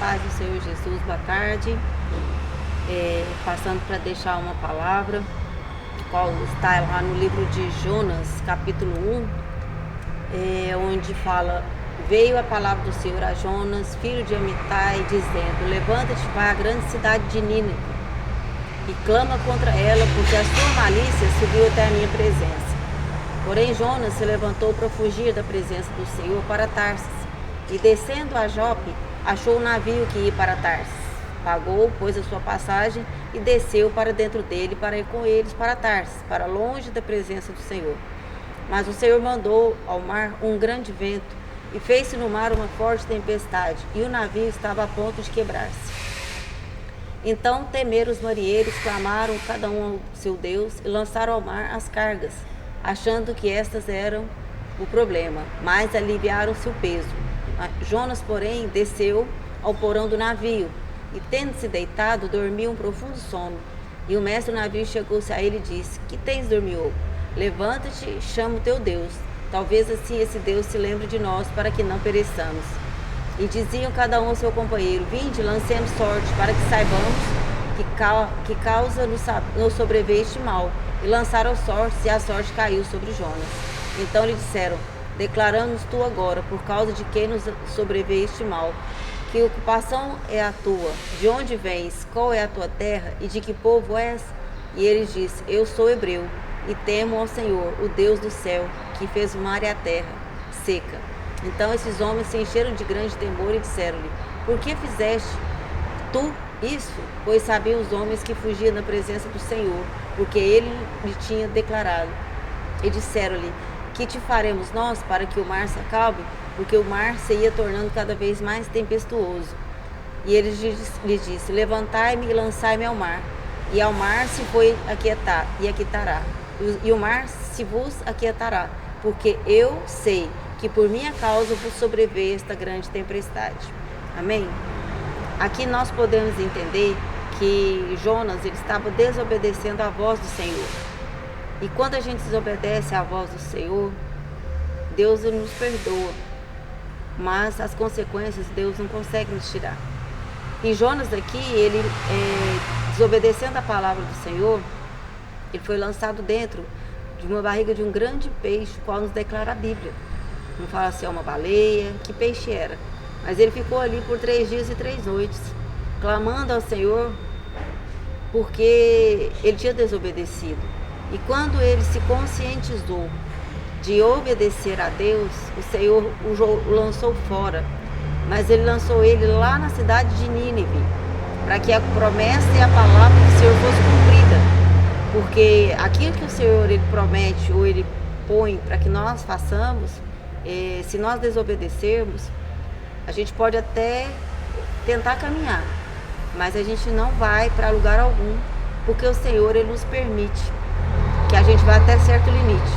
paz do Senhor Jesus, boa tarde. Passando para deixar uma palavra, qual está lá no livro de Jonas, capítulo 1, onde fala: veio a palavra do Senhor a Jonas, filho de Amitai, dizendo: levanta-te, vai à grande cidade de Nínive e clama contra ela, porque a sua malícia subiu até a minha presença. Porém Jonas se levantou para fugir da presença do Senhor para Tarsis, e descendo a Jope, achou um navio que ia para Tarsis. Pagou, pois, a sua passagem e desceu para dentro dele para ir com eles para Tarsis, para longe da presença do Senhor. Mas o Senhor mandou ao mar um grande vento e fez-se no mar uma forte tempestade, e o navio estava a ponto de quebrar-se. Então temeram os marinheiros, clamaram cada um ao seu Deus e lançaram ao mar as cargas, achando que estas eram o problema, mas aliviaram-se o peso. Jonas, porém, desceu ao porão do navio e, tendo-se deitado, dormiu um profundo sono. E o mestre do navio chegou-se a ele e disse: que tens dormido? Levanta-te e chama o teu Deus. Talvez assim esse Deus se lembre de nós, para que não pereçamos. E diziam cada um ao seu companheiro: vinde, lancemos sorte, para que saibamos que causa nos sobreveio este mal. E lançaram sortes, e a sorte caiu sobre Jonas. Então lhe disseram: declaramos tu agora, por causa de quem nos sobreveio este mal. Que ocupação é a tua? De onde vens? Qual é a tua terra? E de que povo és? E ele disse: eu sou hebreu, e temo ao Senhor, o Deus do céu, que fez o mar e a terra seca. Então esses homens se encheram de grande temor e disseram-lhe: por que fizeste tu isso? Pois sabiam os homens que fugiam da presença do Senhor, porque ele lhe tinha declarado. E disseram-lhe: que te faremos nós para que o mar se acalme? Porque o mar se ia tornando cada vez mais tempestuoso. E ele lhes disse: levantai-me e lançai-me ao mar, e ao mar se foi aquietar, e aquietará, e o mar se vos aquietará, porque eu sei que por minha causa vos sobreveio esta grande tempestade. Amém? Aqui nós podemos entender que Jonas ele estava desobedecendo à voz do Senhor. E quando a gente desobedece à voz do Senhor, Deus nos perdoa, mas as consequências Deus não consegue nos tirar. E Jonas aqui, ele desobedecendo a palavra do Senhor, ele foi lançado dentro de uma barriga de um grande peixe, o qual nos declara a Bíblia. Não fala se é uma baleia, que peixe era. Mas ele ficou ali por 3 dias e 3 noites, clamando ao Senhor, porque ele tinha desobedecido. E quando ele se conscientizou de obedecer a Deus, o Senhor o lançou fora. Mas ele lançou ele lá na cidade de Nínive, para que a promessa e a palavra do Senhor fosse cumprida. Porque aquilo que o Senhor ele promete ou ele põe para que nós façamos, se nós desobedecermos, a gente pode até tentar caminhar, mas a gente não vai para lugar algum, porque o Senhor ele nos permite que a gente vá até certo limite,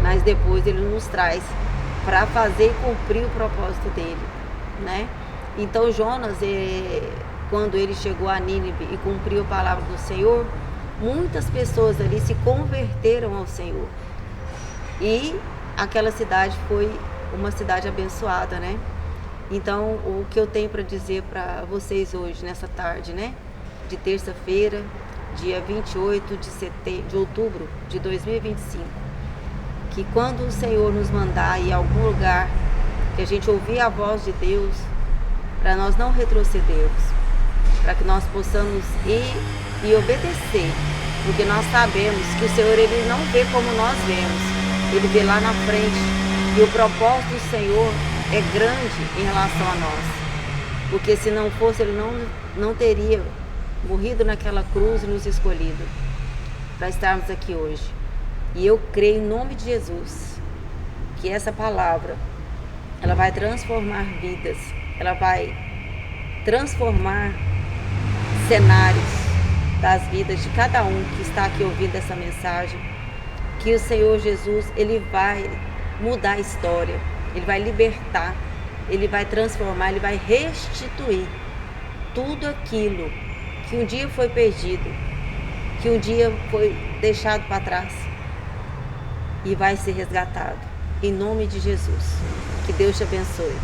mas depois ele nos traz para fazer e cumprir o propósito dele, né? Então Jonas, quando ele chegou a Nínive e cumpriu a palavra do Senhor, muitas pessoas ali se converteram ao Senhor, e aquela cidade foi uma cidade abençoada, né? Então o que eu tenho para dizer para vocês hoje, nessa tarde, né, de terça-feira, dia 28 de outubro de 2025, que quando o Senhor nos mandar ir a algum lugar, que a gente ouvir a voz de Deus, para nós não retrocedermos, para que nós possamos ir e obedecer, porque nós sabemos que o Senhor ele não vê como nós vemos, ele vê lá na frente, e o propósito do Senhor é grande em relação a nós, porque se não fosse, ele não teria morrido naquela cruz e nos escolhido para estarmos aqui hoje. E eu creio em nome de Jesus que essa palavra ela vai transformar vidas, ela vai transformar cenários das vidas de cada um que está aqui ouvindo essa mensagem, que o Senhor Jesus ele vai mudar a história, ele vai libertar, ele vai transformar, ele vai restituir tudo aquilo que um dia foi perdido, que um dia foi deixado para trás, e vai ser resgatado. Em nome de Jesus. Que Deus te abençoe.